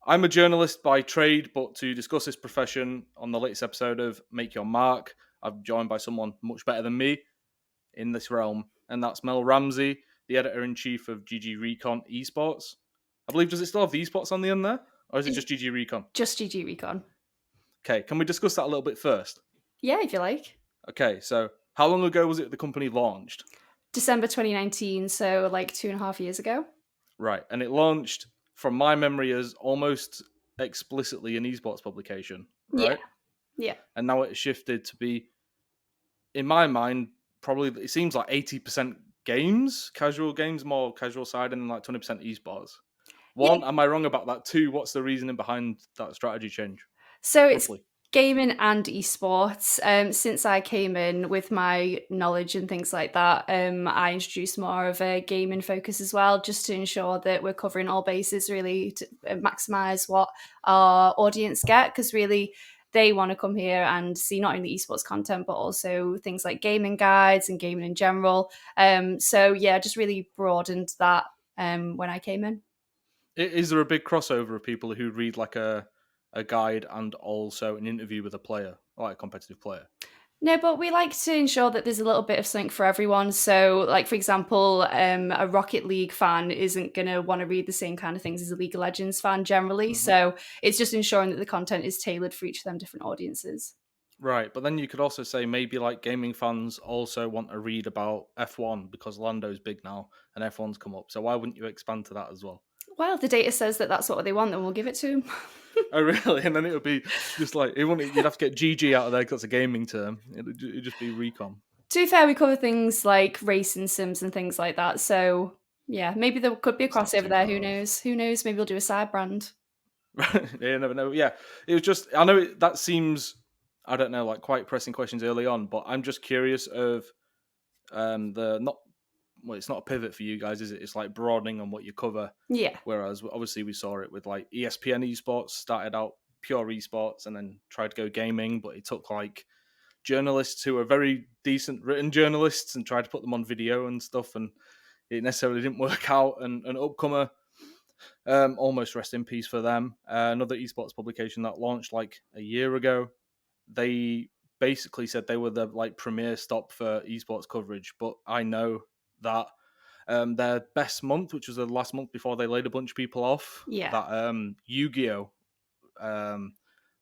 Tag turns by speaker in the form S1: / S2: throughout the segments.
S1: I'm a journalist by trade, but to discuss this profession on the latest episode of Make Your Mark, I'm joined by someone much better than me in this realm, and that's Mel Ramsay, the editor-in-chief of GGRecon Esports. I believe, does it still have the esports on the end there? Or is it just GGRecon?
S2: Just GGRecon.
S1: Okay, can we discuss that a little bit first?
S2: Yeah, if you like.
S1: Okay, so how long ago was it the company launched?
S2: December 2019, so like 2.5 years ago.
S1: Right, and it launched, from my memory, as almost explicitly an esports publication, right?
S2: Yeah.
S1: And now it's shifted to be, in my mind, probably, it seems like 80% games, casual games, more casual side, and like 20% esports. One, am I wrong about that? Two, what's the reasoning behind that strategy change?
S2: So it's
S1: Roughly.
S2: gaming and esports. Since I came in with my knowledge and things like that, I introduced more of a gaming focus as well, just to ensure that we're covering all bases, really, to maximize what our audience get, because really they want to come here and see not only esports content, but also things like gaming guides and gaming in general. So yeah, just really broadened that when I came in.
S1: Is there a big crossover of people who read like a guide and also an interview with a player, like a competitive player?
S2: No, but we like to ensure that there's a little bit of something for everyone. So, like, for example, a Rocket League fan isn't going to want to read the same kind of things as a League of Legends fan generally.
S1: Mm-hmm.
S2: So it's just ensuring that the content is tailored for each of them different audiences.
S1: Right, but then you could also say maybe like gaming fans also want to read about F1 because Lando's big now and F1's come up. So why wouldn't you expand to that as well?
S2: Well, the data says that that's what they want, then we'll give it to them.
S1: Oh, really? And then it would be just like, you'd have to get GG out of there because that's a gaming term. It'd just be recon.
S2: To be fair, we cover things like racing sims and things like that. So, yeah, maybe there could be a
S1: It's not
S2: crossover
S1: too
S2: there.
S1: far
S2: Who
S1: off.
S2: knows? Who knows? Maybe we'll do a side brand.
S1: Right, you never know. Yeah, it was just, I know that seems, I don't know, like quite pressing questions early on, but I'm just curious of the not, well, it's not a pivot for you guys, is it? It's like broadening on what you cover.
S2: Yeah.
S1: Whereas obviously we saw it with like ESPN esports, started out pure esports and then tried to go gaming, but it took like journalists who are very decent written journalists and tried to put them on video and stuff, and it necessarily didn't work out. And an upcomer, almost rest in peace for them, another esports publication that launched like a year ago, they basically said they were the like premier stop for esports coverage, but I know that their best month, which was the last month before they laid a bunch of people off,
S2: Yeah.
S1: that Yu-Gi-Oh,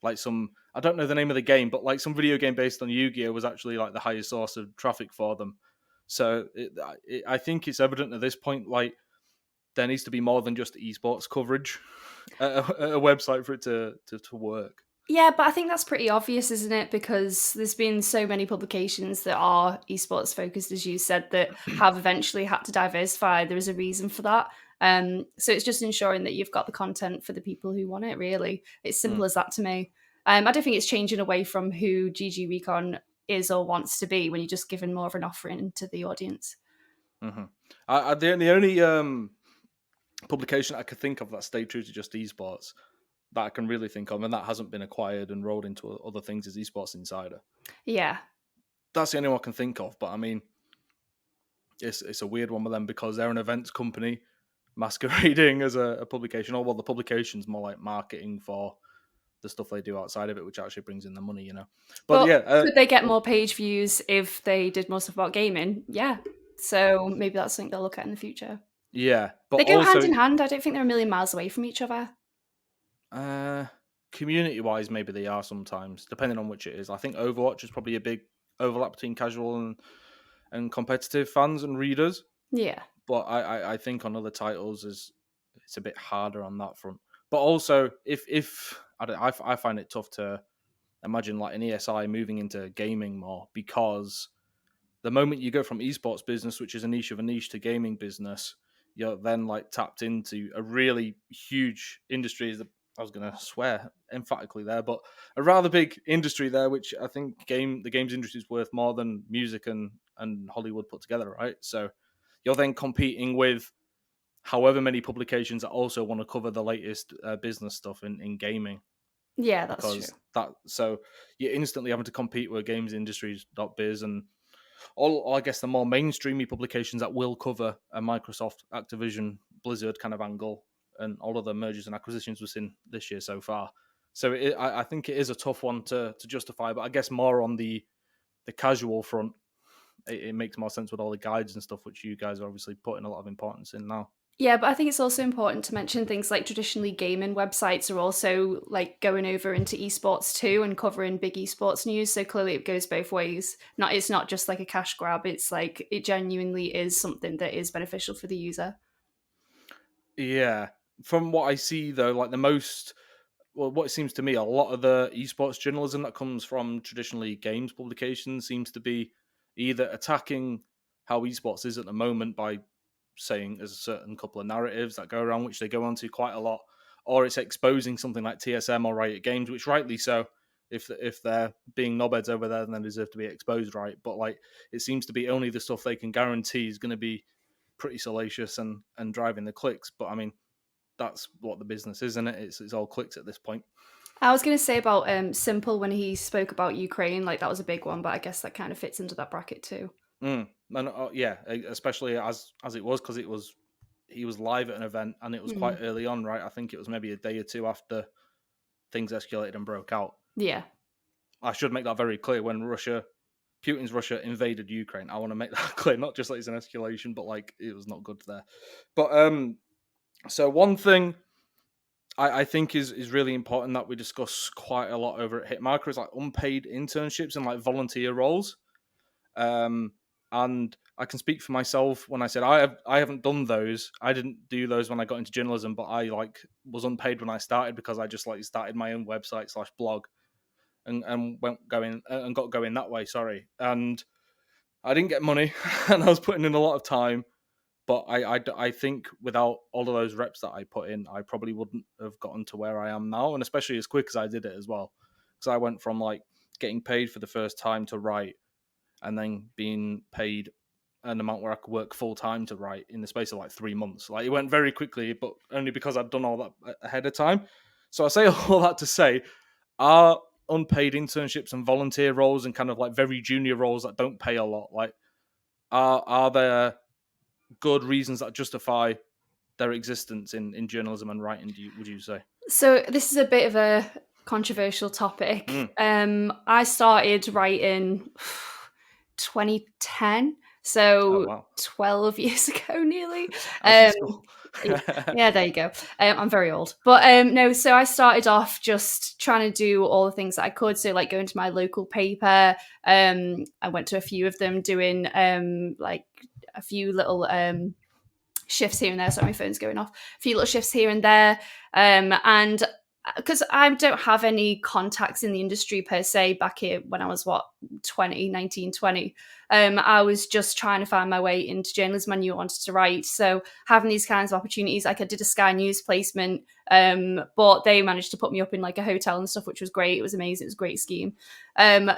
S1: like some, I don't know the name of the game, but like some video game based on Yu-Gi-Oh was actually like the highest source of traffic for them. So I think it's evident at this point, like there needs to be more than just esports coverage at a website for it to work.
S2: Yeah, but I think that's pretty obvious, isn't it? Because there's been so many publications that are esports focused, as you said, that have eventually had to diversify. There is a reason for that. So it's just ensuring that you've got the content for the people who want it, really. It's simple as that to me. I don't think it's changing away from who GGRecon is or wants to be when you're just giving more of an offering to the audience.
S1: Mm-hmm. The only publication I could think of that stayed true to just esports that I can really think of, and that hasn't been acquired and rolled into other things, is Esports Insider.
S2: Yeah.
S1: That's the only one I can think of, but I mean, it's a weird one with them because they're an events company masquerading as a publication. Or well, the publication's more like marketing for the stuff they do outside of it, which actually brings in the money, you know. But yeah,
S2: could they get more page views if they did more stuff about gaming? Yeah. So maybe that's something they'll look at in the future.
S1: Yeah, but
S2: They go
S1: also
S2: hand in hand. I don't think they're a million miles away from each other.
S1: community-wise, maybe they are sometimes, depending on which it is. I think Overwatch is probably a big overlap between casual and competitive fans and readers.
S2: Yeah.
S1: But I think on other titles it's a bit harder on that front. But also, if I find it tough to imagine like an ESI moving into gaming more, because the moment you go from esports business, which is a niche of a niche, to gaming business, you're then like tapped into a really huge industry. I was going to swear emphatically there, but a rather big industry there, which I think the games industry is worth more than music and Hollywood put together, right? So you're then competing with however many publications that also want to cover the latest business stuff in gaming.
S2: Yeah, that's
S1: Because
S2: true.
S1: so you're instantly having to compete with gamesindustries.biz and all, I guess, the more mainstreamy publications that will cover a Microsoft, Activision, Blizzard kind of angle and all of the mergers and acquisitions we've seen this year so far. So I think it is a tough one to justify, but I guess more on the casual front, it makes more sense with all the guides and stuff, which you guys are obviously putting a lot of importance in now.
S2: Yeah, but I think it's also important to mention things like traditionally gaming websites are also like going over into esports too and covering big esports news. So clearly it goes both ways. It's not just like a cash grab. It's like it genuinely is something that is beneficial for the user.
S1: Yeah. From what I see though, like what it seems to me, a lot of the esports journalism that comes from traditionally games publications seems to be either attacking how esports is at the moment by saying there's a certain couple of narratives that go around, which they go onto quite a lot, or it's exposing something like TSM or Riot Games, which rightly so. If they're being knobheads over there, then they deserve to be exposed, right? But like, it seems to be only the stuff they can guarantee is going to be pretty salacious and driving the clicks. But I mean, that's what the business is, isn't it? It's all clicks at this point.
S2: I was going to say about Simple when he spoke about Ukraine, like that was a big one, but I guess that kind of fits into that bracket too.
S1: And yeah, especially as it was, because he was live at an event and it was quite early on, right? I think it was maybe a day or two after things escalated and broke out.
S2: Yeah.
S1: I should make that very clear. When Putin's Russia invaded Ukraine, I want to make that clear, not just like it's an escalation, but like it was not good there. But so one thing I think is really important that we discuss quite a lot over at Hitmarker is like unpaid internships and like volunteer roles. And I can speak for myself when I said I haven't done those. I didn't do those when I got into journalism, but I like was unpaid when I started because I just like started my own website / blog and got going that way. Sorry, and I didn't get money, and I was putting in a lot of time. But I think without all of those reps that I put in, I probably wouldn't have gotten to where I am now, and especially as quick as I did it as well. Because I went from like getting paid for the first time to write, and then being paid an amount where I could work full time to write in the space of like 3 months. Like it went very quickly, but only because I'd done all that ahead of time. So I say all that to say, are unpaid internships and volunteer roles and kind of like very junior roles that don't pay a lot, like are there good reasons that justify their existence in journalism and writing, would you say?
S2: So this is a bit of a controversial topic. I started writing 2010, so
S1: wow.
S2: 12 years ago nearly.
S1: As in school.
S2: Yeah, there you go. I'm very old. But no, so I started off just trying to do all the things that I could. So like going to my local paper. I went to a few of them doing like a few little shifts here and there. Sorry, my phone's going off. A few little shifts here and there. And because I don't have any contacts in the industry per se, back here when I was 19, 20, I was just trying to find my way into journalism. I knew I wanted to write. So having these kinds of opportunities, like I did a Sky News placement, but they managed to put me up in like a hotel and stuff, which was great. It was amazing. It was a great scheme.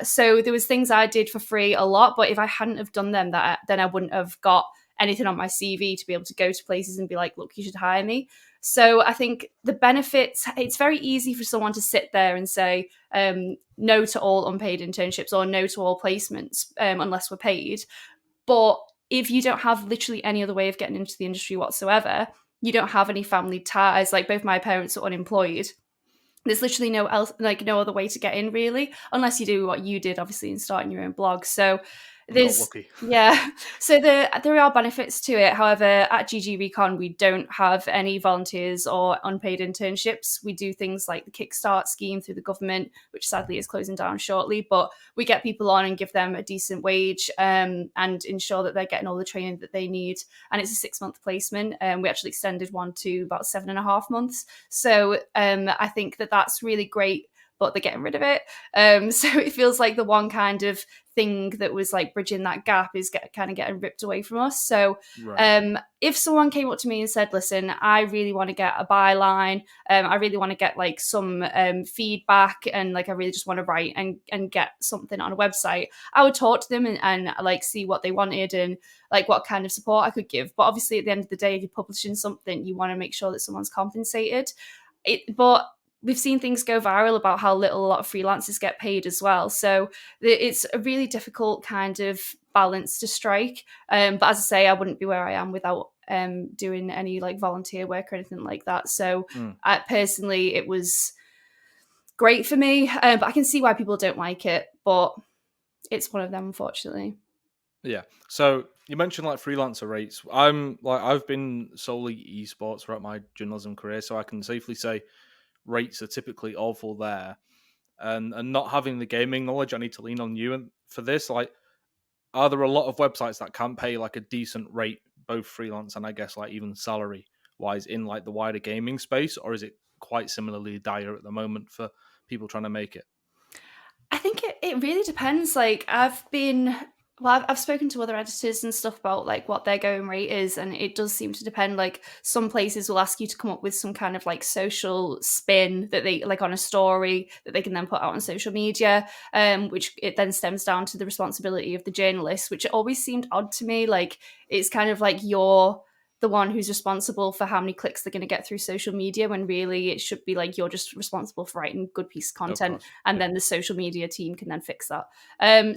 S2: So there was things I did for free a lot, but if I hadn't have done them, then I wouldn't have got anything on my CV to be able to go to places and be like, look, you should hire me. So I think the benefits, it's very easy for someone to sit there and say no to all unpaid internships or no to all placements unless we're paid. But if you don't have literally any other way of getting into the industry whatsoever, you don't have any family ties. Like both my parents are unemployed. There's literally no other way to get in really, unless you do what you did, obviously, and starting your own blog. So there's so there are benefits to it. However, at GGRecon we don't have any volunteers or unpaid internships. We do things like the Kickstart scheme through the government, which sadly is closing down shortly, but we get people on and give them a decent wage and ensure that they're getting all the training that they need. And it's a 6-month placement. We actually extended one to about 7.5 months. So I think that's really great, but they're getting rid of it. So it feels like the one kind of thing that was like bridging that gap is kind of getting ripped away from us. So if someone came up to me and said, listen, I really want to get a byline, I really want to get like some feedback, and like I really just want to write and get something on a website, I would talk to them and like see what they wanted and like what kind of support I could give. But obviously at the end of the day, if you're publishing something, you want to make sure that someone's compensated. But we've seen things go viral about how little a lot of freelancers get paid as well. So it's a really difficult kind of balance to strike. But as I say, I wouldn't be where I am without doing any like volunteer work or anything like that. So personally, it was great for me, but I can see why people don't like it. But it's one of them, unfortunately.
S1: Yeah. So you mentioned like freelancer rates. I've been solely esports throughout my journalism career, so I can safely say rates are typically awful there. And not having the gaming knowledge, I need to lean on you and for this. Like, are there a lot of websites that can pay like a decent rate, both freelance and I guess like even salary wise in like the wider gaming space, or is it quite similarly dire at the moment for people trying to make it?
S2: I think it really depends. Like I've spoken to other editors and stuff about like what their going rate is, and it does seem to depend. Like some places will ask you to come up with some kind of like social spin that they like on a story that they can then put out on social media, which it then stems down to the responsibility of the journalist, which always seemed odd to me. Like it's kind of like you're the one who's responsible for how many clicks they're going to get through social media, when really it should be like you're just responsible for writing a good piece of
S1: Of
S2: content,
S1: course.
S2: and
S1: Yeah.
S2: then the social media team can then fix that.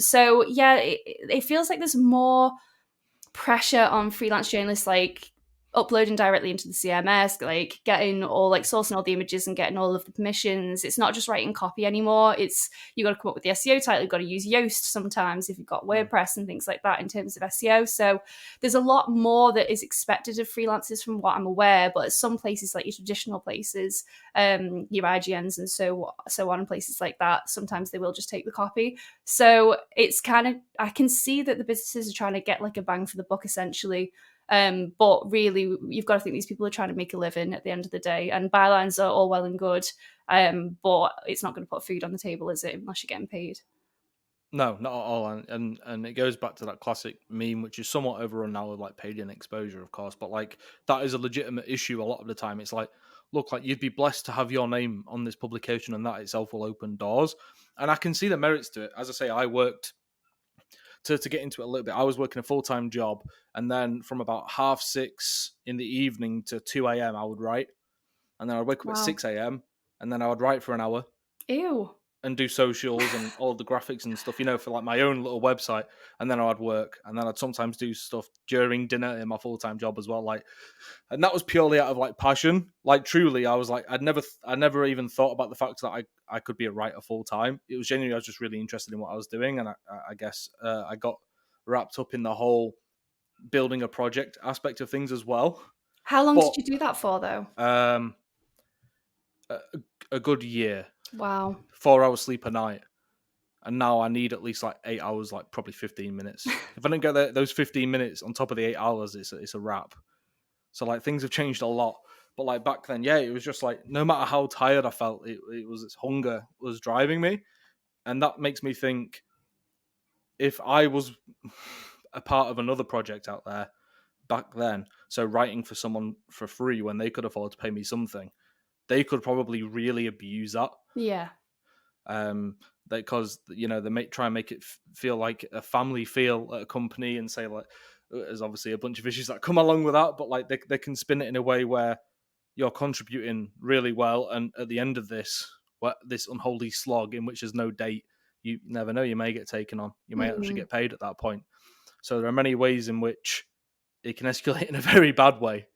S2: So yeah, it feels like there's more pressure on freelance journalists, like uploading directly into the CMS, like getting all like sourcing all the images and getting all of the permissions. It's not just writing copy anymore. It's you got to come up with the SEO title. You've got to use Yoast sometimes if you've got WordPress and things like that in terms of SEO. So there's a lot more that is expected of freelancers from what I'm aware. But at some places, like your traditional places, your IGNs and so on, places like that, sometimes they will just take the copy. So it's kind of, I can see that the businesses are trying to get like a bang for the buck essentially. But really, you've got to think these people are trying to make a living at the end of the day. And bylines are all well and good, but it's not going to put food on the table, is it, unless you're getting paid?
S1: No, not at all. And it goes back to that classic meme, which is somewhat overrun now with like paid in exposure, of course. But like that is a legitimate issue a lot of the time. It's like, look, like you'd be blessed to have your name on this publication, and that itself will open doors. And I can see the merits to it. As I say, I worked to get into it a little bit. I was working a full-time job, and then from about 6:30 in the evening to 2 a.m. I would write, and then I'd wake up at
S2: Wow.
S1: 6 a.m. and then I would write for an hour
S2: Ew.
S1: and do socials and all the graphics and stuff, for like my own little website. And then I'd work, and then I'd sometimes do stuff during dinner in my full-time job as well. Like, and that was purely out of like passion. Like truly, I was like, I never even thought about the fact that I could be a writer full time. It was genuinely, I was just really interested in what I was doing, and I guess I got wrapped up in the whole building a project aspect of things as well.
S2: How long
S1: But
S2: did you do that for, though?
S1: a, a good year,
S2: Wow.
S1: 4 hours sleep a night. And now I need at least like 8 hours, like probably 15 minutes. If I don't get those 15 minutes on top of the 8 hours, it's a wrap. So like things have changed a lot. But like back then, yeah, it was just like no matter how tired I felt, it was this hunger was driving me. And that makes me think if I was a part of another project out there back then, so writing for someone for free when they could afford to pay me something, they could probably really abuse that.
S2: Yeah.
S1: Because they may try and make it feel like a family feel at a company, and say like there's obviously a bunch of issues that come along with that, but like they can spin it in a way where you're contributing really well, and at the end of this unholy slog in which there's no date, you never know, you may get taken on, you may actually get paid at that point. So there are many ways in which it can escalate in a very bad way,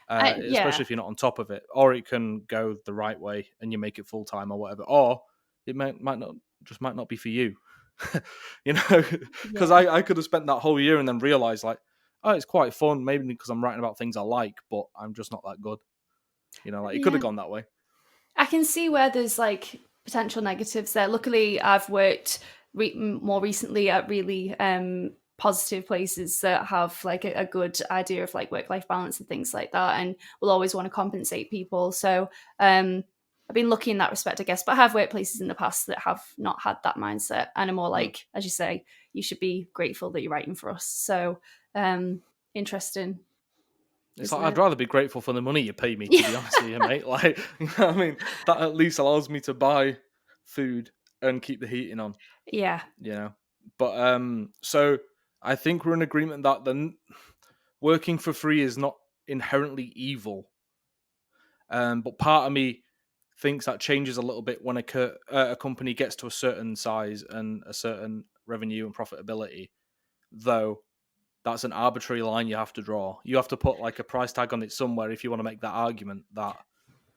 S2: Yeah.
S1: especially if you're not on top of it, or it can go the right way and you make it full time or whatever, or it might not be for you. Because
S2: Yeah.
S1: I could have spent that whole year and then realized like, oh, it's quite fun, maybe because I'm writing about things I like, but I'm just not that good. Like it could
S2: Yeah.
S1: have gone that way.
S2: I can see where there's like potential negatives there. Luckily, I've worked more recently at really positive places that have like a good idea of like work-life balance and things like that, and will always want to compensate people. So I've been lucky in that respect, I guess. But I have worked places in the past that have not had that mindset and are more
S1: Mm.
S2: like, as you say, you should be grateful that you're writing for us. So interesting,
S1: It's like
S2: isn't
S1: I'd
S2: it?
S1: rather be grateful for the money you pay me, to
S2: Yeah.
S1: be honest with you, mate. Like, I mean, that at least allows me to buy food and keep the heating on.
S2: Yeah.
S1: you know. But so I think we're in agreement that working for free is not inherently evil. But part of me thinks that changes a little bit when a company gets to a certain size and a certain revenue and profitability. though, that's an arbitrary line you have to draw. You have to put like a price tag on it somewhere if you want to make that argument that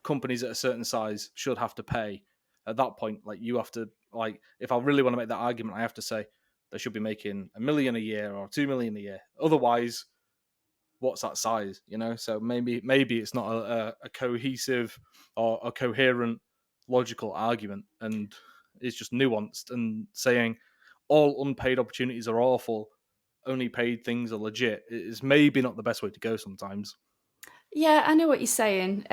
S1: companies at a certain size should have to pay. At that point, like you have to, like, if I really want to make that argument, I have to say they should be making $1 million a year or $2 million a year. Otherwise, what's that size? So maybe it's not a cohesive or a coherent logical argument, and it's just nuanced. And saying all unpaid opportunities are awful, only paid things are legit, is maybe not the best way to go sometimes.
S2: Yeah, I know what you're saying.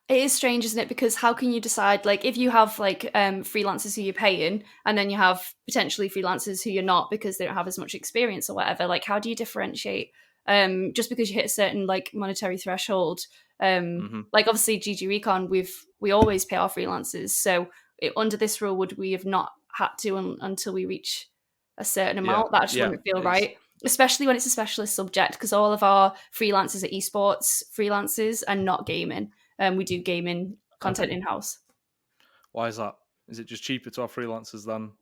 S2: It is strange, isn't it? Because how can you decide, like, if you have like freelancers who you're paying, and then you have potentially freelancers who you're not because they don't have as much experience or whatever? Like, how do you differentiate? Just because you hit a certain like monetary threshold, like obviously GGRecon, we always pay our freelancers. So under this rule, would we have not had to until we reach a certain amount? That just wouldn't feel right. Especially when it's a specialist subject, because all of our freelancers are esports freelancers and not gaming. We do gaming content in-house.
S1: Why is that? Is it just cheaper to have freelancers than?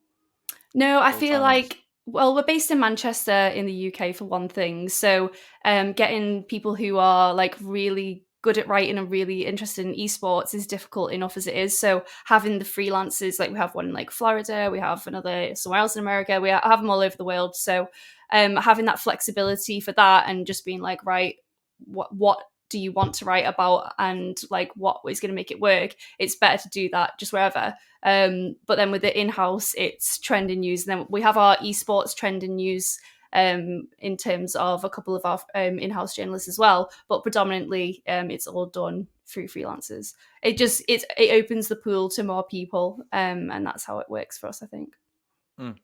S2: No, I feel like, well, we're based in Manchester in the UK for one thing. So getting people who are like really good at writing and really interested in esports is difficult enough as it is. So having the freelancers, like we have one in like Florida, we have another somewhere else in America, we have them all over the world. So having that flexibility for that and just being like, right, what do you want to write about, and like what is going to make it work, it's better to do that just wherever. But then with the in-house, it's trending news, and then we have our esports trending news in terms of a couple of our in-house journalists as well, but predominantly it's all done through freelancers. It opens the pool to more people, and that's how it works for us, I think.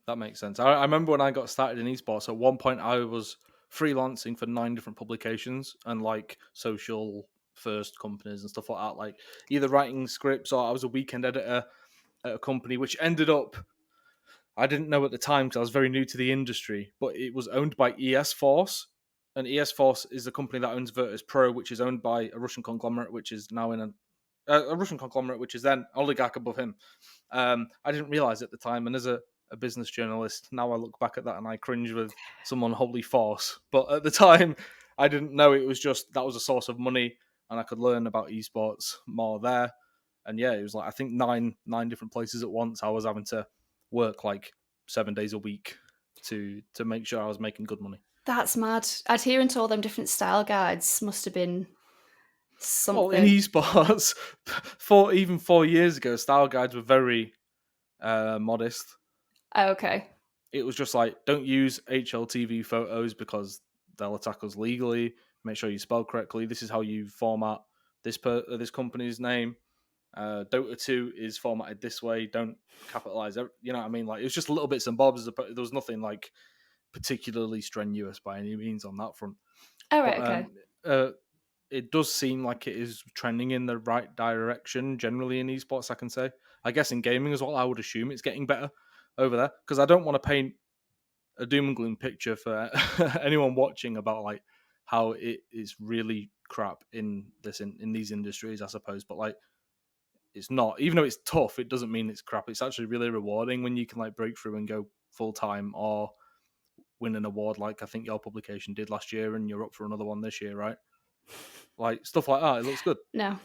S1: That makes sense. I remember when I got started in esports, at one point I was freelancing for 9 different publications and like social first companies and stuff like that, like either writing scripts, or I was a weekend editor at a company which ended up, I didn't know at the time because I was very new to the industry, but it was owned by ES Force. And ES Force is the company that owns Virtus Pro, which is owned by a Russian conglomerate, which is now in a Russian conglomerate, which is then oligarch above him. I didn't realize at the time, and as a business journalist, now I look back at that and I cringe with some unholy force. But at the time, I didn't know it was just that was a source of money, and I could learn about esports more there. And yeah, it was like I think nine different places at once. I was having to work like 7 days a week to make sure I was making good money.
S2: That's mad. Adhering to all them different style guides must have been something.
S1: Well, in esports, even 4 years ago, style guides were very modest.
S2: Oh, okay.
S1: It was just like, don't use HLTV photos because they'll attack us legally. Make sure you spell correctly. This is how you format this company's name. Dota 2 is formatted this way. Don't capitalize. You know what I mean? Like, it was just little bits and bobs. There was nothing like particularly strenuous by any means on that front.
S2: Oh, right,
S1: okay. It does seem like it is trending in the right direction generally in esports, I can say. I guess in gaming as well, I would assume it's getting better over there, because I don't want to paint a doom and gloom picture for anyone watching about like how it is really crap in these industries, I suppose. But like, it's not, even though it's tough, it doesn't mean it's crap. It's actually really rewarding when you can like break through and go full time or win an award like I think your publication did last year, and you're up for another one this year, right? Like stuff like that. It looks good.
S2: No.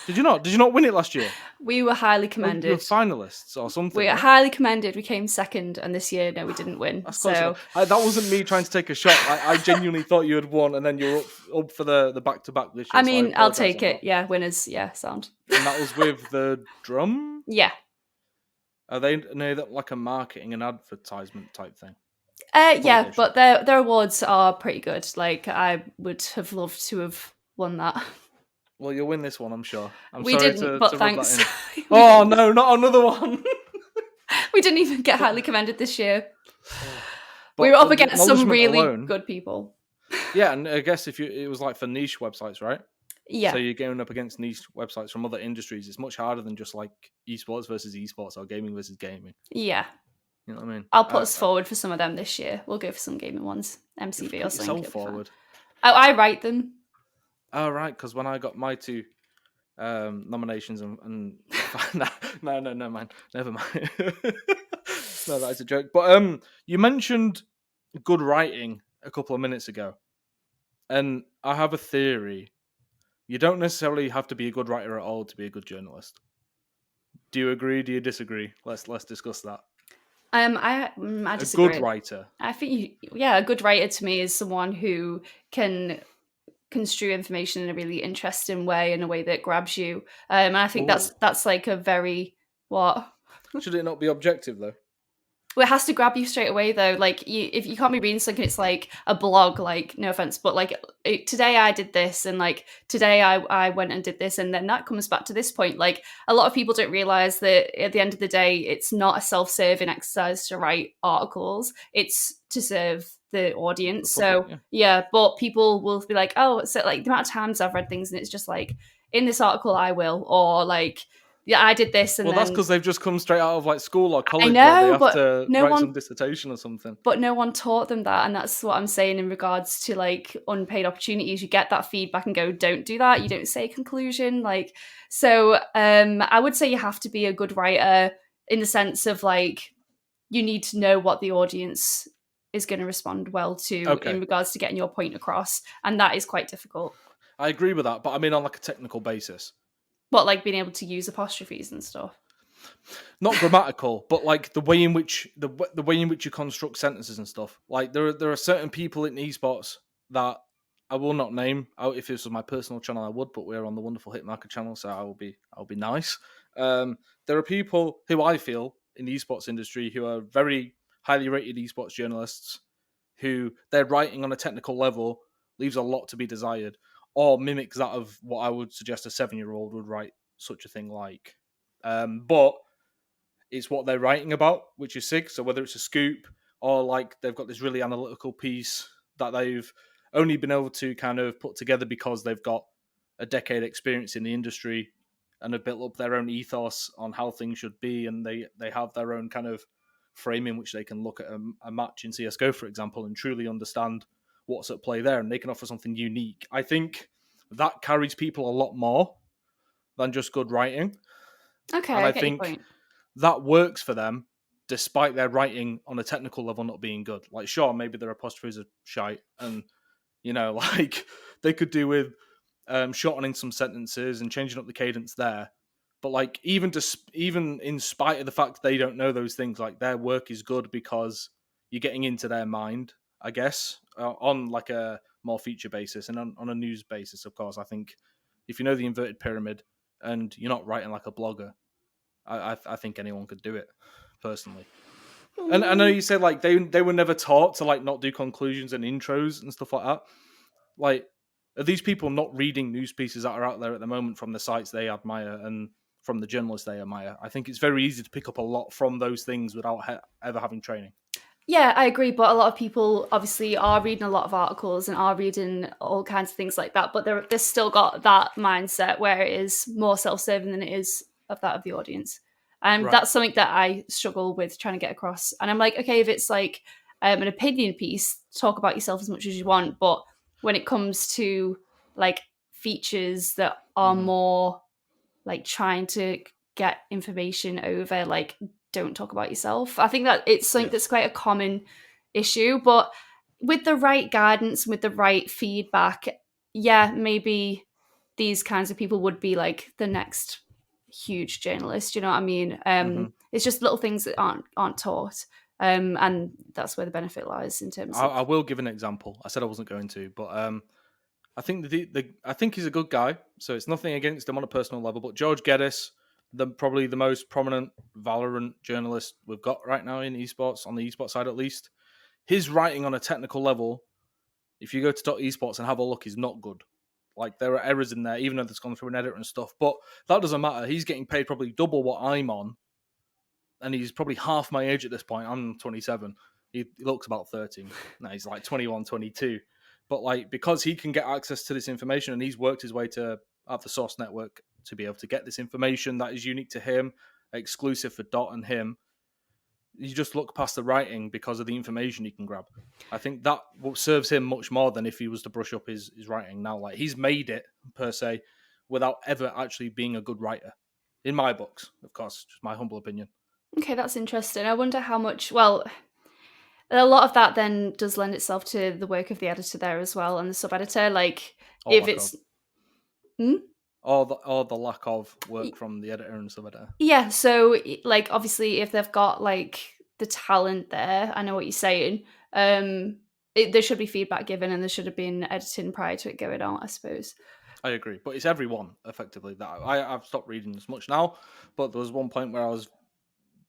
S1: Did you not win it last year?
S2: We were highly commended.
S1: You were finalists or something.
S2: We were highly commended. We came second, and this year, no, we didn't win.
S1: That's
S2: so
S1: that wasn't me trying to take a shot. I genuinely thought you had won, and then you're up for the back-to-back this year.
S2: I mean, I'll take it. Yeah, winners. Yeah, sound.
S1: And that was with the drum?
S2: Yeah.
S1: Are they like a marketing and advertisement type thing?
S2: Yeah, but their awards are pretty good. Like, I would have loved to have won that.
S1: Well, you'll win this one, I'm sure.
S2: We didn't, but thanks.
S1: Oh, no, not another one.
S2: We didn't even get highly commended this year. We were up against some really good people.
S1: Yeah, and I guess it was like for niche websites, right?
S2: Yeah.
S1: So you're going up against niche websites from other industries. It's much harder than just like esports versus esports or gaming versus gaming.
S2: Yeah.
S1: You know what I mean?
S2: I'll put us forward for some of them this year. We'll go for some gaming ones. MCV or something.
S1: Yourself forward.
S2: I write them.
S1: Oh, right, because when I got my 2 nominations and no, never mind. No, that's a joke. But you mentioned good writing a couple of minutes ago, and I have a theory. You don't necessarily have to be a good writer at all to be a good journalist. Do you agree? Do you disagree? Let's discuss that.
S2: I
S1: A good
S2: disagree.
S1: writer.
S2: I think a good writer to me is someone who can construe information in a really interesting way, in a way that grabs you. And I think
S1: Ooh.
S2: that's like a very what.
S1: Should it not be objective though?
S2: Well, it has to grab you straight away, though. Like, if you can't be reading something, it's like a blog. Like, no offense, but like today I did this, and like today I went and did this, and then that comes back to this point. Like, a lot of people don't realize that at the end of the day, it's not a self-serving exercise to write articles. It's to serve the audience.
S1: The public,
S2: So
S1: yeah.
S2: yeah, but people will be like, oh, so like the amount of times I've read things, and it's just like in this article I will, or like yeah, I did this, and
S1: Well, that's
S2: then
S1: because they've just come straight out of like school or
S2: I
S1: college where they
S2: know,
S1: have
S2: but
S1: to
S2: no
S1: write
S2: one
S1: some dissertation or something.
S2: but no one taught them that, and that's what I'm saying in regards to like unpaid opportunities. You get that feedback and go, don't do that. You don't say a conclusion. Like, so I would say you have to be a good writer in the sense of like you need to know what the audience is going to respond well to in
S1: Okay,
S2: regards to getting your point across, and that is quite difficult.
S1: I agree with that, but I mean on like a technical basis.
S2: But like being able to use apostrophes and stuff.
S1: Not grammatical, but like the way in which the way in which you construct sentences and stuff. Like there are certain people in esports that I will not name. If this was my personal channel, I would, but we're on the wonderful Hitmarker channel, so I'll be nice. There are people who I feel in the esports industry who are very highly rated esports journalists who their writing on a technical level leaves a lot to be desired, or mimics that of what I would suggest a 7-year-old would write such a thing like. But it's what they're writing about, which is sick. So whether it's a scoop or like they've got this really analytical piece that they've only been able to kind of put together because they've got a decade experience in the industry and have built up their own ethos on how things should be, and they have their own kind of frame in which they can look at a match in CS:GO, for example, and truly understand what's at play there, and they can offer something unique. I think that carries people a lot more than just good writing,
S2: Okay,
S1: and
S2: I
S1: I
S2: get your
S1: think
S2: point.
S1: that works for them despite their writing on a technical level not being good. Like, sure, maybe their apostrophes are shite, and like they could do with shortening some sentences and changing up the cadence there. But like, even in spite of the fact they don't know those things, like their work is good because you're getting into their mind, I guess, on like a more feature basis and on a news basis. Of course, I think if you know the inverted pyramid and you're not writing like a blogger, I think anyone could do it, personally. And I know you said like they were never taught to like not do conclusions and intros and stuff like that. Like, are these people not reading news pieces that are out there at the moment from the sites they admire and from the journalists they admire? I think it's very easy to pick up a lot from those things without ever having training.
S2: Yeah, I agree. But a lot of people obviously are reading a lot of articles and are reading all kinds of things like that. But they're still got that mindset where it is more self-serving than it is of that of the audience. And
S1: Right.
S2: that's something that I struggle with trying to get across. And I'm like, okay, if it's like an opinion piece, talk about yourself as much as you want. But when it comes to like features that are
S1: Mm-hmm.
S2: more like trying to get information over, like don't talk about yourself. I think that it's something
S1: Yeah.
S2: that's quite a common issue, but with the right guidance, with the right feedback, yeah, maybe these kinds of people would be like the next huge journalist. You know what I mean?
S1: Mm-hmm.
S2: It's just little things that aren't taught, and that's where the benefit lies in terms of.
S1: I will give an example. I said I wasn't going to, but I think I think he's a good guy. So it's nothing against him on a personal level. But George Geddes, probably the most prominent Valorant journalist we've got right now in esports, on the esports side at least. His writing on a technical level, if you go to .esports and have a look, is not good. Like, there are errors in there, even though it's gone through an editor and stuff. But that doesn't matter. He's getting paid probably double what I'm on, and he's probably half my age at this point. I'm 27. He looks about 13. No, he's like 21, 22. But like, because he can get access to this information and he's worked his way to have the source network to be able to get this information that is unique to him, exclusive for Dot and him, you just look past the writing because of the information he can grab. I think that serves him much more than if he was to brush up his writing now. Like, he's made it, per se, without ever actually being a good writer. In my books, of course, just my humble opinion.
S2: Okay, that's interesting. I wonder how much. Well, a lot of that then does lend itself to the work of the editor there as well, and the sub-editor. Like,
S1: Or
S2: if
S1: lack of.
S2: it's... Hmm?
S1: Or the lack of work from the editor and sub editor.
S2: Yeah, so, like, obviously, if they've got, like, the talent there, I know what you're saying, there should be feedback given, and there should have been editing prior to it going out, I suppose.
S1: I agree, but it's everyone effectively that I've stopped reading as much now. But there was one point where I was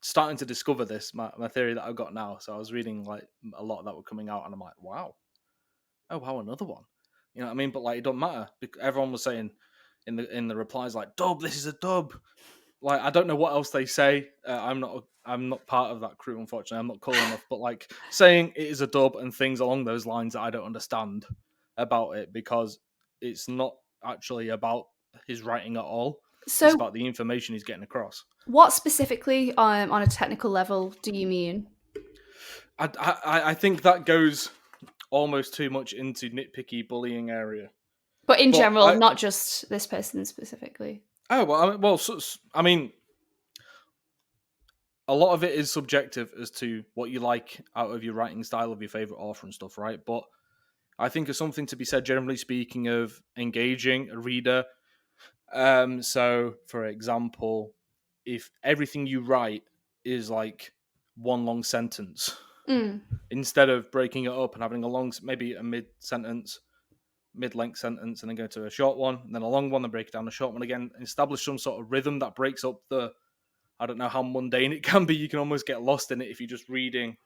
S1: starting to discover this my theory that I've got now. So I was reading like a lot that were coming out, and I'm like, wow, oh wow, another one. You know what I mean? But like, it don't matter because everyone was saying in the replies like, dub, this is a dub. Like, I don't know what else they say. I'm not part of that crew, unfortunately. I'm not cool enough. But like saying it is a dub and things along those lines that I don't understand about it, because it's not actually about his writing at all. It's
S2: So,
S1: about the information he's getting across.
S2: what specifically, on a technical level, do you mean?
S1: I think that goes almost too much into nitpicky bullying area.
S2: But in
S1: But
S2: general, not just this person specifically.
S1: I mean, a lot of it is subjective as to what you like out of your writing style of your favorite author and stuff, right? But I think there's something to be said, generally speaking, of engaging a reader. So, for example, if everything you write is like one long sentence, instead of breaking it up and having a long, maybe a mid-length sentence, and then go to a short one, and then a long one, and break it down a short one again, establish some sort of rhythm that breaks up the, I don't know how mundane it can be. You can almost get lost in it if you're just reading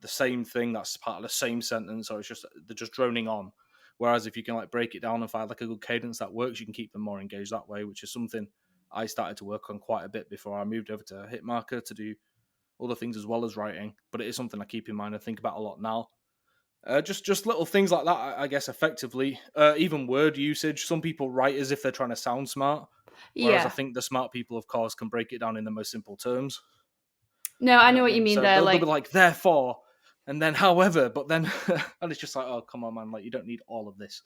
S1: the same thing that's part of the same sentence, or it's just they're just droning on. Whereas if you can like break it down and find like a good cadence that works, you can keep them more engaged that way, which is something I started to work on quite a bit before I moved over to Hitmarker to do other things as well as writing. But it is something I keep in mind and think about a lot now. Just little things like that, I guess, effectively. Even word usage. Some people write as if they're trying to sound smart, whereas I
S2: Yeah.
S1: think the smart people, of course, can break it down in the most simple terms.
S2: No, I
S1: You know
S2: know
S1: what I
S2: what you
S1: mean?
S2: mean
S1: So
S2: there.
S1: they'll be
S2: Like,
S1: like, therefore, and then however, but then, and it's just like, oh, come on, man, like, you don't need all of this.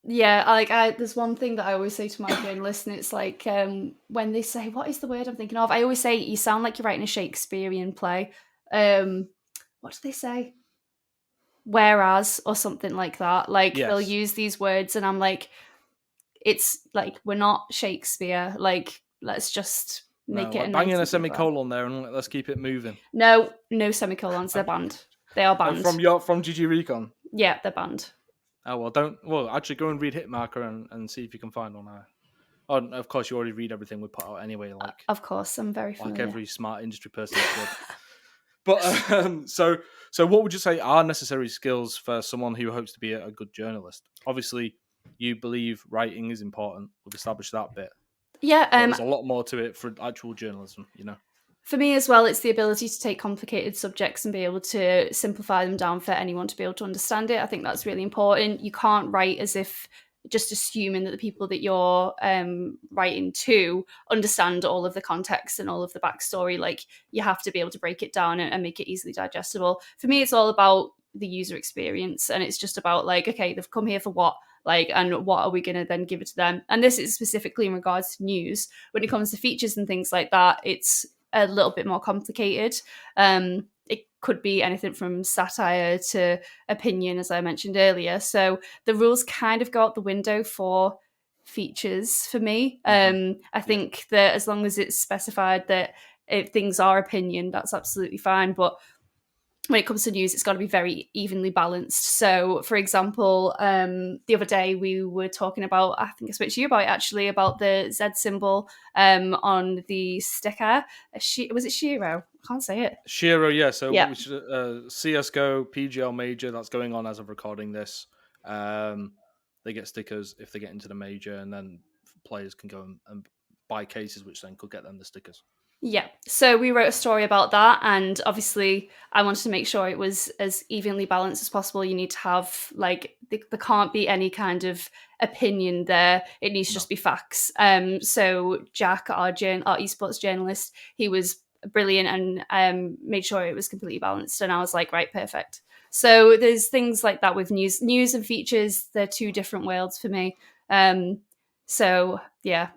S2: yeah, there's one thing that I always say to my journalists, and it's like, when they say, "What is the word I'm thinking of?" I always say, "You sound like you're writing a Shakespearean play." What do they say? Whereas, or something like that. Like, they'll
S1: Yes.
S2: use these words, and I'm like, it's like, we're not Shakespeare. Like, let's just
S1: No,
S2: make it a
S1: like
S2: nice
S1: banging a
S2: and simple.
S1: semicolon there and let's keep it moving.
S2: No, no semicolons. They're banned. They are banned.
S1: From GGRecon.
S2: Yeah, they're banned.
S1: Oh, actually go and read Hitmarker and see if you can find one now. Oh, and of course, you already read everything we put out anyway,
S2: Of course, I'm very
S1: like
S2: familiar.
S1: every smart industry person should. But so what would you say are necessary skills for someone who hopes to be a good journalist? Obviously, you believe writing is important. We've established that bit,
S2: Yeah,
S1: but there's a lot more to it for actual journalism.
S2: for me as well, it's the ability to take complicated subjects and be able to simplify them down for anyone to be able to understand it. I think that's really important. You can't write as if just assuming that the people that you're writing to understand all of the context and all of the backstory. Like, you have to be able to break it down and make it easily digestible. For me, it's all about the user experience, and it's just about like, okay, they've come here for what? Like, and what are we going to then give it to them? And this is specifically in regards to news. When it comes to features and things like that, it's a little bit more complicated. It could be anything from satire to opinion, as I mentioned earlier. So the rules kind of go out the window for features for me. I think that as long as it's specified that if things are opinion, that's absolutely fine. But when it comes to news, it's got to be very evenly balanced. So, for example, the other day we were talking about, I think I spoke to you about it actually, about the Z symbol on the sticker. Was it Shiro? I can't say it.
S1: Shiro, yeah. So
S2: Yeah.
S1: we should, CS:GO PGL Major, that's going on as of recording this. They get stickers if they get into the major, and then players can go and buy cases, which then could get them the stickers.
S2: Yeah. So we wrote a story about that, and obviously I wanted to make sure it was as evenly balanced as possible. You need to have like there can't be any kind of opinion there. It needs to just be facts. So Jack, our esports journalist, he was brilliant and made sure it was completely balanced. And I was like, right, perfect. So there's things like that with news and features. They're two different worlds for me. So yeah,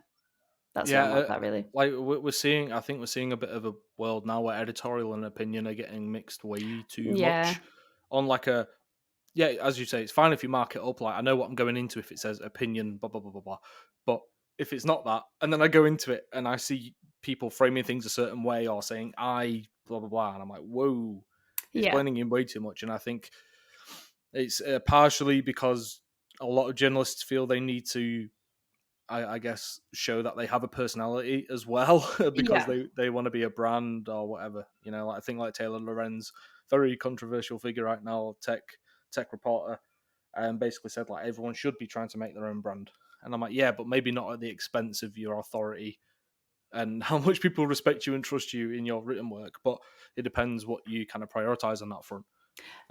S2: That's where
S1: Yeah,
S2: I'm at with that, really.
S1: like we're seeing, I think we're seeing a bit of a world now where editorial and opinion are getting mixed way too
S2: Yeah.
S1: much. On like a yeah, as you say, it's fine if you mark it up. Like I know what I'm going into if it says opinion, blah blah blah blah blah. But if it's not that, and then I go into it and I see people framing things a certain way or saying I blah blah blah, and I'm like, whoa, it's
S2: Yeah.
S1: blending in way too much. And I think it's partially because a lot of journalists feel they need to I guess show that they have a personality as well because
S2: Yeah.
S1: they want to be a brand or whatever. You know, like I think like Taylor Lorenz, very controversial figure right now, tech reporter, and basically said like everyone should be trying to make their own brand. And I'm like, yeah, but maybe not at the expense of your authority and how much people respect you and trust you in your written work. But it depends what you kind of prioritize on that front.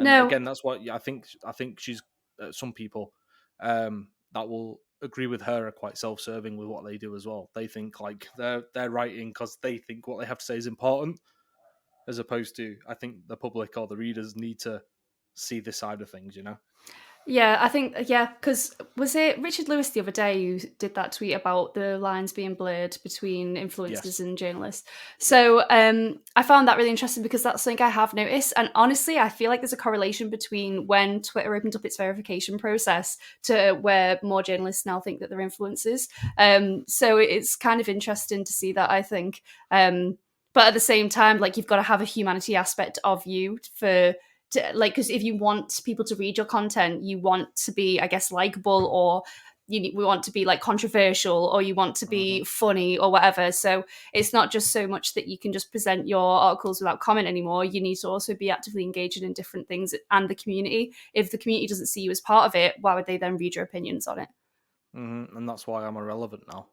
S1: And
S2: No,
S1: again, that's what I think. I think she's some people that will agree with her are quite self-serving with what they do as well. They think like they're writing because they think what they have to say is important, as opposed to I think the public or the readers need to see this side of things. You know?
S2: yeah, I think, yeah, because was it Richard Lewis the other day who did that tweet about the lines being blurred between influencers
S1: Yes.
S2: and journalists?
S1: Yeah.
S2: So I found that really interesting because that's something I have noticed. And honestly, I feel like there's a correlation between when Twitter opened up its verification process to where more journalists now think that they're influencers. So it's kind of interesting to see that, I think. But at the same time, like, you've got to have a humanity aspect of you for like, because if you want people to read your content, you want to be, I guess, likable, or we want to be like controversial, or you want to
S1: Mm-hmm.
S2: be funny or whatever. So it's not just so much that you can just present your articles without comment anymore. You need to also be actively engaging in different things and the community. If the community doesn't see you as part of it, why would they then read your opinions on it?
S1: Mm-hmm. And that's why I'm irrelevant now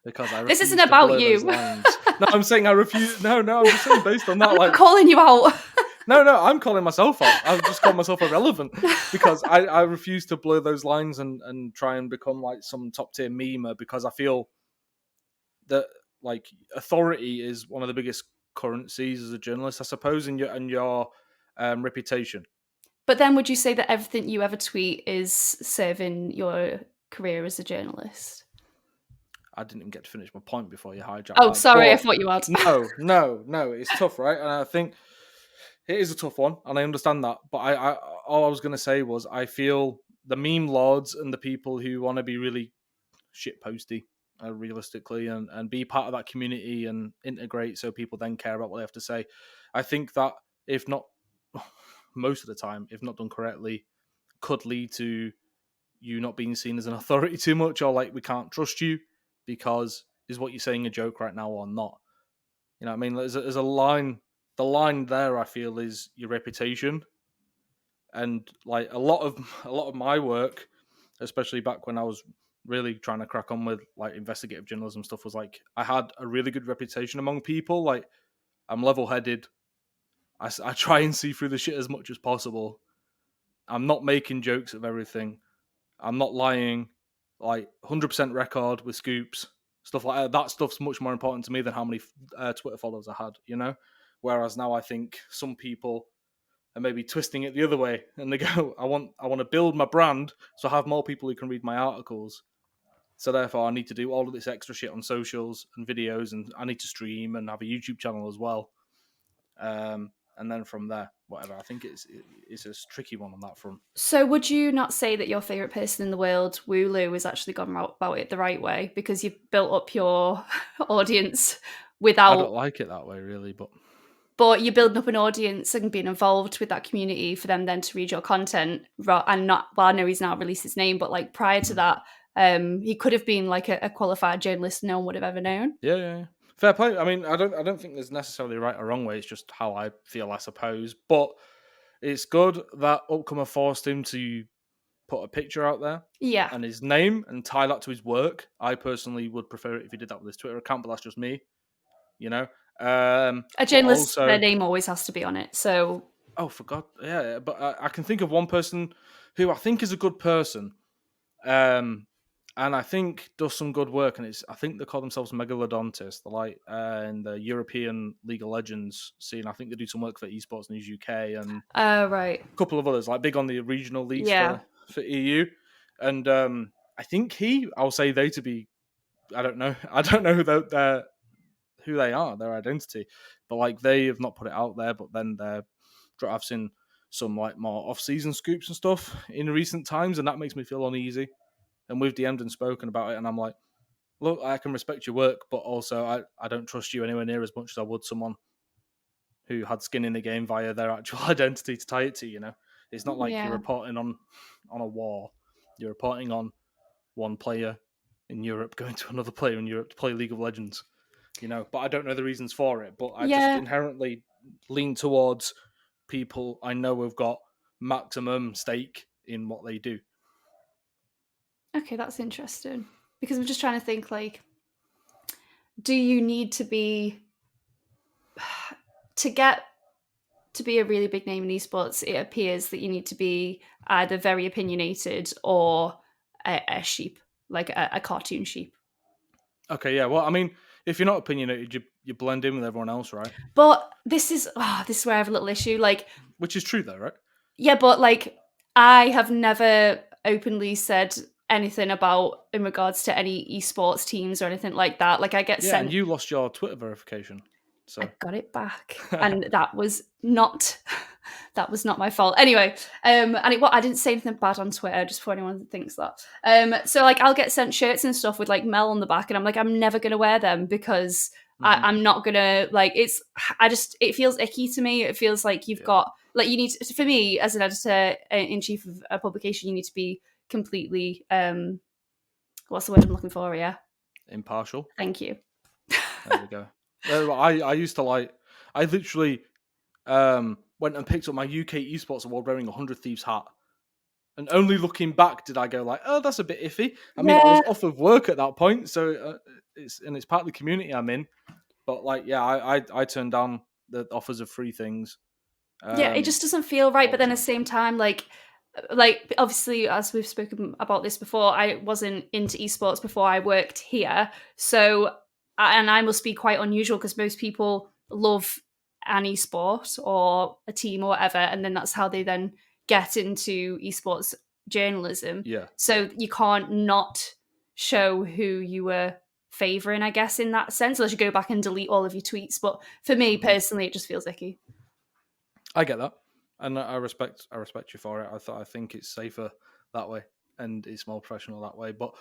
S1: because I
S2: This isn't
S1: refuse to
S2: about
S1: blur those
S2: you.
S1: lines. No, I'm saying I refuse. No, I'm just saying based on that,
S2: I'm not
S1: like.
S2: calling you out.
S1: No, I'm calling myself out. I've just called myself irrelevant because I refuse to blur those lines and try and become like some top tier memer because I feel that like authority is one of the biggest currencies as a journalist, I suppose, in your reputation.
S2: But then would you say that everything you ever tweet is serving your career as a journalist?
S1: I didn't even get to finish my point before you hijacked
S2: Oh,
S1: that.
S2: sorry, I
S1: But
S2: thought you had.
S1: no, it's tough, right? And I think it is a tough one, and I understand that. But I all I was going to say was I feel the meme lords and the people who want to be really shit posty, realistically, and be part of that community and integrate so people then care about what they have to say. I think that if not most of the time, if not done correctly, could lead to you not being seen as an authority too much, or like we can't trust you because is what you're saying a joke right now or not? You know what I mean? There's a line. The line there, I feel, is your reputation, and like a lot of my work, especially back when I was really trying to crack on with like investigative journalism stuff, was like I had a really good reputation among people. Like I'm level-headed. I try and see through the shit as much as possible. I'm not making jokes of everything. I'm not lying. Like 100% record with scoops, stuff like that. That stuff's much more important to me than how many Twitter followers I had. You know, whereas now I think some people are maybe twisting it the other way, and they go, I want to build my brand, so I have more people who can read my articles. So therefore, I need to do all of this extra shit on socials and videos, and I need to stream and have a YouTube channel as well. And then from there, whatever. I think it's a tricky one on that front.
S2: So would you not say that your favourite person in the world, Wooloo, has actually gone about it the right way because you've built up your audience
S1: I
S2: without,
S1: don't like it that way, really,
S2: but you're building up an audience and being involved with that community for them then to read your content, and not, well, I know he's now released his name, but like prior to that, he could have been like a qualified journalist no one would have ever known.
S1: yeah. Fair play. I mean, I don't think there's necessarily right or wrong way. It's just how I feel, I suppose. But it's good that Upcomer forced him to put a picture out there
S2: Yeah.
S1: and his name and tie that to his work. I personally would prefer it if he did that with his Twitter account, but that's just me, you know.
S2: A
S1: But
S2: journalist, their
S1: also,
S2: name always has to be on it. So
S1: oh, for God, yeah. But I can think of one person who I think is a good person, um, and I think does some good work. And I think they call themselves Megalodontis. They're like in the European League of Legends scene. I think they do some work for esports news UK and
S2: right.
S1: a couple of others, like big on the regional leagues
S2: Yeah.
S1: for EU. And I think I'll say they to be I don't know. I don't know who they are, their identity, but like they have not put it out there. But then I've seen some like more off-season scoops and stuff in recent times, and that makes me feel uneasy. And we've DM'd and spoken about it, and I'm like, look, I can respect your work, but also I don't trust you anywhere near as much as I would someone who had skin in the game via their actual identity to tie it to. It's not like you're
S2: Yeah.
S1: reporting on a war. You're reporting on one player in Europe going to another player in Europe to play League of Legends. But I don't know the reasons for it. But I just
S2: Yeah.
S1: inherently lean towards people I know have got maximum stake in what they do.
S2: Okay, that's interesting. Because I'm just trying to think, like, do you need to be to get to be a really big name in esports? It appears that you need to be either very opinionated or a sheep, like a cartoon sheep.
S1: Okay, yeah. Well, I mean, if you're not opinionated, you blend in with everyone else, right?
S2: But this is where I have a little issue. Like,
S1: Which is true, though, right?
S2: yeah, but like, I have never openly said anything about in regards to any esports teams or anything like that. Like, I get
S1: Yeah,
S2: sent.
S1: and you lost your Twitter verification,
S2: I
S1: so
S2: got it back, and that was not my fault. Anyway, I didn't say anything bad on Twitter, just for anyone that thinks that. So like, I'll get sent shirts and stuff with like Mel on the back, and I'm like, I'm never gonna wear them because I'm not gonna like. It feels icky to me. It feels like you've got like you need to, for me as an editor in chief of a publication, you need to be completely what's the word I'm looking for? Yeah,
S1: impartial.
S2: thank you.
S1: There we go. I used to like. I literally went and picked up my UK Esports Award wearing a 100 Thieves hat. And only looking back did I go like, oh, that's a bit iffy. I mean, I was off of work at that point, so it's part of the community I'm in. But like, yeah, I turned down the offers of free things.
S2: Yeah, it just doesn't feel right. But then at the same time, like obviously, as we've spoken about this before, I wasn't into esports before I worked here. So, and I must be quite unusual because most people love an esport or a team or whatever, and then that's how they then get into esports journalism.
S1: Yeah.
S2: So you can't not show who you were favoring, I guess, in that sense, unless you go back and delete all of your tweets. But for me personally, it just feels icky.
S1: I get that, and I respect you for it. I think it's safer that way, and it's more professional that way. But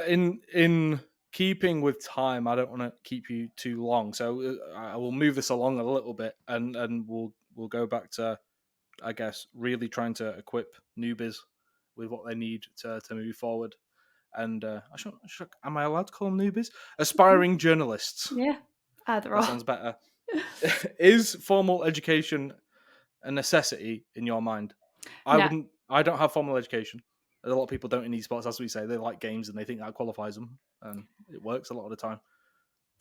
S1: in keeping with time, I don't want to keep you too long, so I will move this along a little bit, and we'll go back to, I guess, really trying to equip newbies with what they need to move forward. And am I allowed to call them newbies? Aspiring journalists.
S2: Yeah, either
S1: That
S2: or.
S1: sounds better. Is formal education a necessity in your mind?
S2: No.
S1: I don't have formal education. A lot of people don't in esports, as we say. They like games and they think that qualifies them, and it works a lot of the time.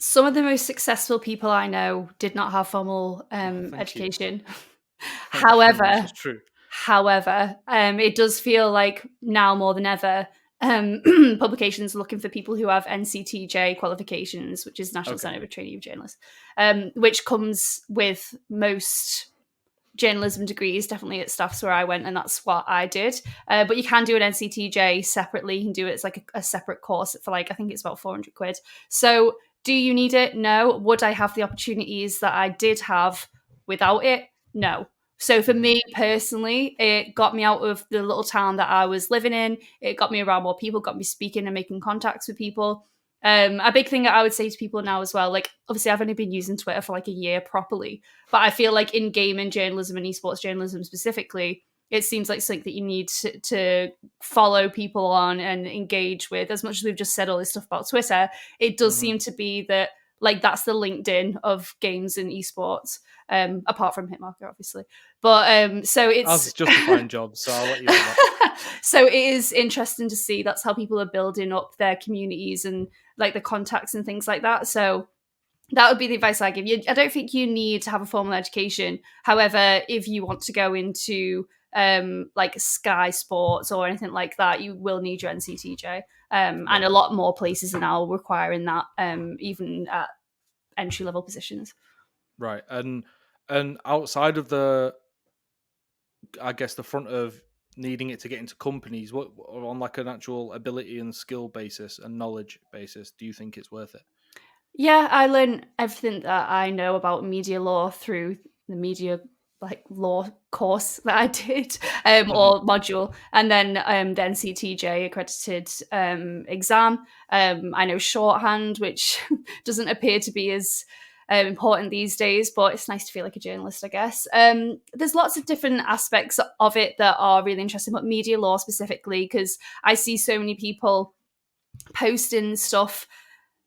S2: Some of the most successful people I know did not have formal education. However,
S1: this is true.
S2: It does feel like now more than ever, publications are looking for people who have NCTJ qualifications, which is National Centre for Training of Journalists, which comes with most journalism degrees, definitely at Staffs where I went, and that's what I did. But you can do an NCTJ separately. You can do it as like a separate course for like, I think it's about 400 quid. So do you need it? No. Would I have the opportunities that I did have without it? No. So for me personally, it got me out of the little town that I was living in. It got me around more people, got me speaking and making contacts with people. A big thing that I would say to people now as well, like obviously I've only been using Twitter for like a year properly, but I feel like in gaming journalism and esports journalism specifically, it seems like something that you need to follow people on and engage with. As much as we've just said all this stuff about Twitter, it does seem to be that like that's the LinkedIn of games and esports, apart from Hitmarker, obviously. But so it's
S1: as justifying jobs, so I'll let you know that.
S2: So it is interesting to see that's how people are building up their communities and like the contacts and things like that. So that would be the advice I give you. I don't think you need to have a formal education. However, if you want to go into like Sky Sports or anything like that, you will need your NCTJ. And a lot more places are now requiring that, even at entry level positions.
S1: Right, and outside of the, I guess, the front of needing it to get into companies, what on like an actual ability and skill basis and knowledge basis, do you think it's worth it?
S2: Yeah, I learned everything that I know about media law through the media law course that I did,
S1: Hmm.
S2: or module, and then the NCTJ accredited exam. I know shorthand, which doesn't appear to be as important these days, but it's nice to feel like a journalist, I guess. There's lots of different aspects of it that are really interesting, but media law specifically, because I see so many people posting stuff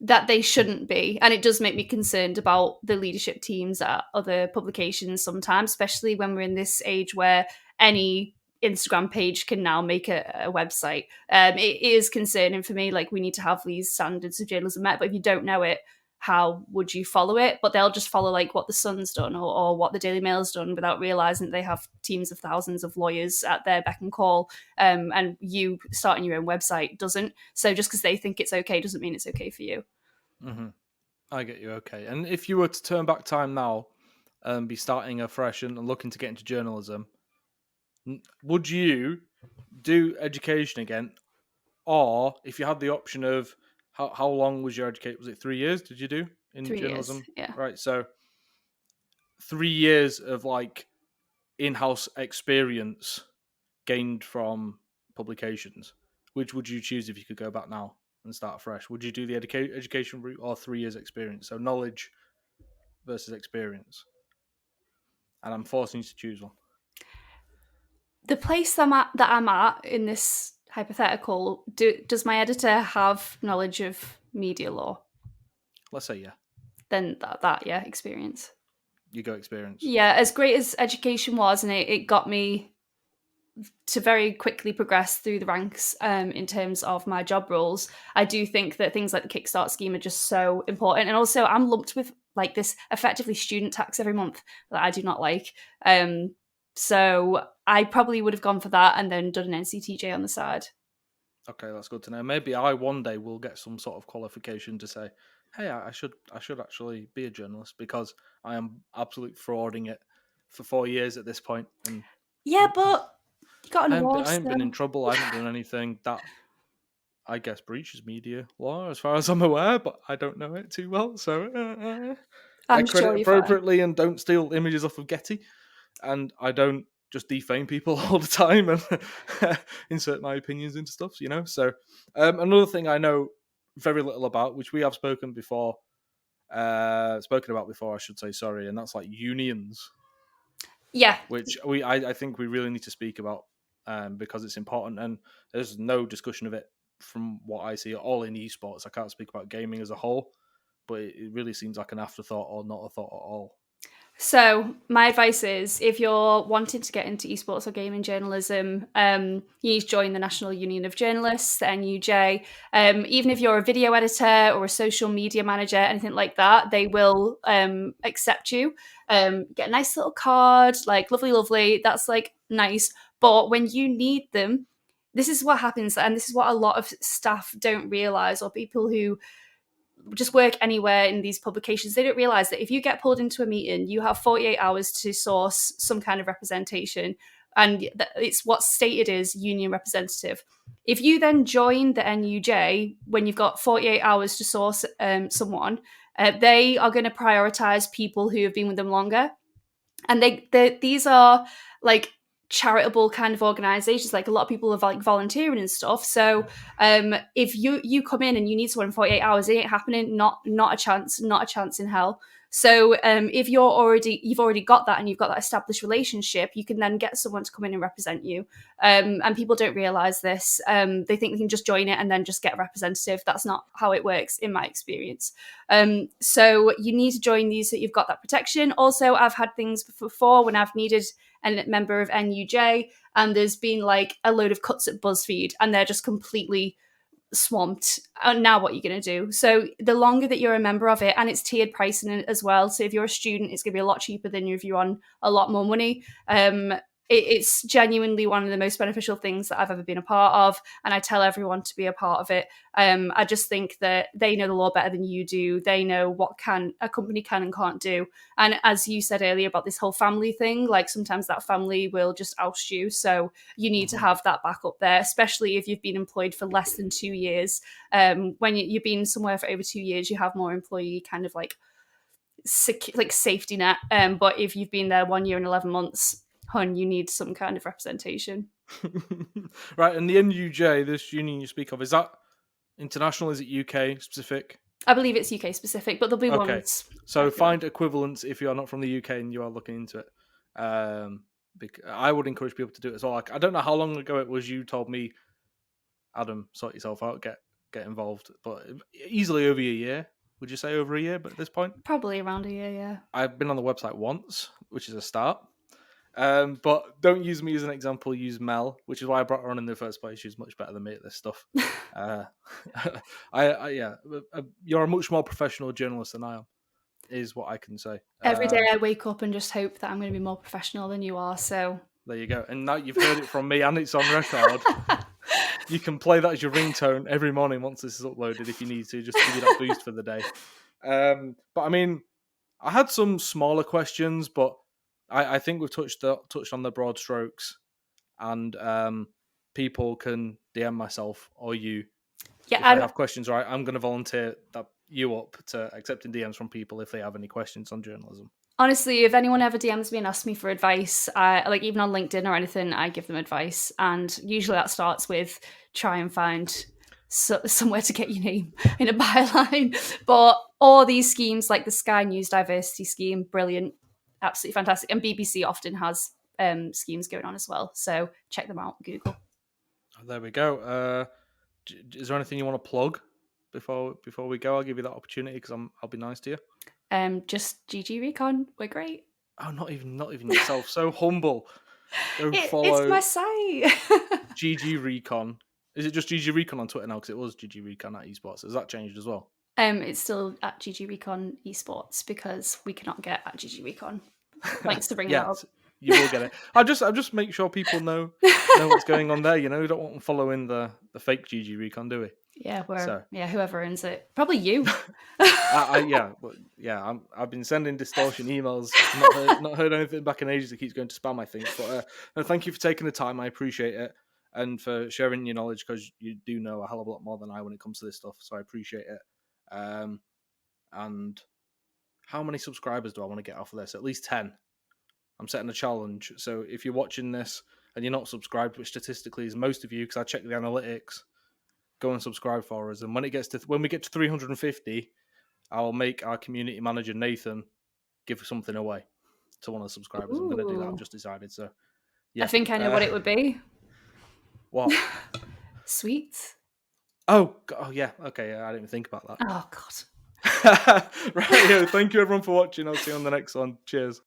S2: that they shouldn't be. And it does make me concerned about the leadership teams at other publications sometimes, especially when we're in this age where any Instagram page can now make a website. It is concerning for me. Like, we need to have these standards of journalism met, but if you don't know it, how would you follow it? But they'll just follow like what the Sun's done or what the Daily Mail's done without realizing that they have teams of thousands of lawyers at their beck and call. And you starting your own website doesn't. So just because they think it's okay doesn't mean it's okay for you.
S1: Hmm. I get you. Okay. And if you were to turn back time now and be starting afresh and looking to get into journalism, would you do education again? Or if you had the option of how long was your education? Was it 3 years? Did you do in
S2: 3 years,
S1: journalism?
S2: yeah.
S1: Right. So 3 years of like in-house experience gained from publications. Which would you choose if you could go back now and start fresh? Would you do the education route or 3 years experience? So knowledge versus experience. And I'm forcing you to choose one.
S2: The place that I'm at in this hypothetical, does my editor have knowledge of media law?
S1: Let's say yeah.
S2: Then that yeah, experience.
S1: You go experience.
S2: Yeah, as great as education was, and it got me to very quickly progress through the ranks in terms of my job roles, I do think that things like the Kickstart scheme are just so important. And also, I'm lumped with like this effectively student tax every month that I do not like. So I probably would have gone for that and then done an NCTJ on the side.
S1: Okay, that's good to know. Maybe I one day will get some sort of qualification to say, hey, I should actually be a journalist because I am absolutely frauding it for 4 years at this point. And
S2: Yeah, but you got an award,
S1: I haven't been in
S2: so
S1: trouble. I haven't done anything that I guess breaches media law as far as I'm aware, but I don't know it too well. So I
S2: I'm
S1: credit
S2: sure you're fine.
S1: appropriately and don't steal images off of Getty. And I don't just defame people all the time and insert my opinions into stuff, you know. So another thing I know very little about, which we have spoken about before, I should say, sorry, and that's like unions,
S2: Yeah,
S1: which I think we really need to speak about because it's important, and there's no discussion of it from what I see at all in esports. I can't speak about gaming as a whole, but it really seems like an afterthought or not a thought at all.
S2: so my advice is if you're wanting to get into esports or gaming journalism, you need to join the National Union of Journalists, the NUJ. Even if you're a video editor or a social media manager, anything like that, they will accept you. Get a nice little card, like lovely, lovely. That's like nice. But when you need them, this is what happens, and this is what a lot of staff don't realize, or people who just work anywhere in these publications, they don't realize that if you get pulled into a meeting, you have 48 hours to source some kind of representation. And it's what's stated as union representative. If you then join the NUJ when you've got 48 hours to source someone, they are going to prioritize people who have been with them longer. And these are like charitable kind of organizations. Like, a lot of people are like volunteering and stuff. So if you come in and you need someone in 48 hours, it ain't happening. Not a chance. Not a chance in hell. So if you've already got that and you've got that established relationship, you can then get someone to come in and represent you. And people don't realize this. They think they can just join it and then just get a representative. That's not how it works in my experience. So you need to join these so you've got that protection. Also, I've had things before when I've needed a member of NUJ and there's been like a load of cuts at BuzzFeed and they're just completely swamped. And now what are you going to do? So the longer that you're a member of it, and it's tiered pricing as well. So if you're a student, it's going to be a lot cheaper than if you're on a lot more money. it's genuinely one of the most beneficial things that I've ever been a part of, and I tell everyone to be a part of it. I just think that they know the law better than you do. They know what a company can and can't do. And as you said earlier about this whole family thing, like sometimes that family will just oust you. So you need to have that backup there, especially if you've been employed for less than 2 years. When you've been somewhere for over 2 years, you have more employee kind of like safety net. But if you've been there 1 year and 11 months, hun, you need some kind of representation.
S1: Right, and the NUJ, this union you speak of, is that international? Is it UK specific?
S2: I believe it's UK specific, but there'll be ones.
S1: So find equivalents if you are not from the UK and you are looking into it. I would encourage people to do it as well. Like, I don't know how long ago it was you told me, Adam, sort yourself out, get involved, but easily over a year. Would you say over a year? But at this point,
S2: probably around a year. Yeah,
S1: I've been on the website once, which is a start. But don't use me as an example. Use Mel, which is why I brought her on in the first place. She's much better than me at this stuff. You're a much more professional journalist than I am, is what I can say.
S2: Every day I wake up and just hope that I'm going to be more professional than you are. So
S1: there you go. And now you've heard it from me, and it's on record. You can play that as your ringtone every morning once this is uploaded if you need to, just to give you that boost for the day. But I mean, I had some smaller questions, but I think we've touched on the broad strokes, and people can DM myself or you. Yeah, if I have questions, right? I'm going to volunteer you up to accepting DMs from people if they have any questions on journalism.
S2: Honestly, if anyone ever DMs me and asks me for advice, like even on LinkedIn or anything, I give them advice. And usually that starts with try and find somewhere to get your name in a byline. But all these schemes, like the Sky News diversity scheme, brilliant, absolutely fantastic. And BBC often has schemes going on as well. So check them out, Google.
S1: Oh, there we go. Is there anything you want to plug before we go? I'll give you that opportunity because I'll be nice to you.
S2: Just GGRecon, we're great.
S1: Oh, not even yourself. So humble. Follow
S2: it's my site.
S1: GGRecon. Is it just GGRecon on Twitter now? Because it was GGRecon at esports. Has that changed as well?
S2: It's still at GGRecon esports because we cannot get at GGRecon. Thanks for bringing that up.
S1: You will get it. I'll just make sure people know what's going on there. You know, we don't want them following the fake GGRecon, do we?
S2: Yeah, whoever owns it, probably you.
S1: I've been sending distortion emails, not heard anything back in ages. It keeps going to spam, I think. But thank you for taking the time. I appreciate it, and for sharing your knowledge because you do know a hell of a lot more than I when it comes to this stuff. So I appreciate it. And how many subscribers do I want to get off of this? At least 10. I'm setting a challenge. So if you're watching this and you're not subscribed, which statistically is most of you, because I check the analytics, go and subscribe for us. And when we get to 350, I'll make our community manager Nathan give something away to one of the subscribers. Ooh. I'm going to do that. I've just decided. So
S2: yeah, I think I know what it would be.
S1: What?
S2: Sweets.
S1: Oh yeah. Okay. I didn't even think about that.
S2: Oh God.
S1: Right. Thank you everyone for watching. I'll see you on the next one. Cheers.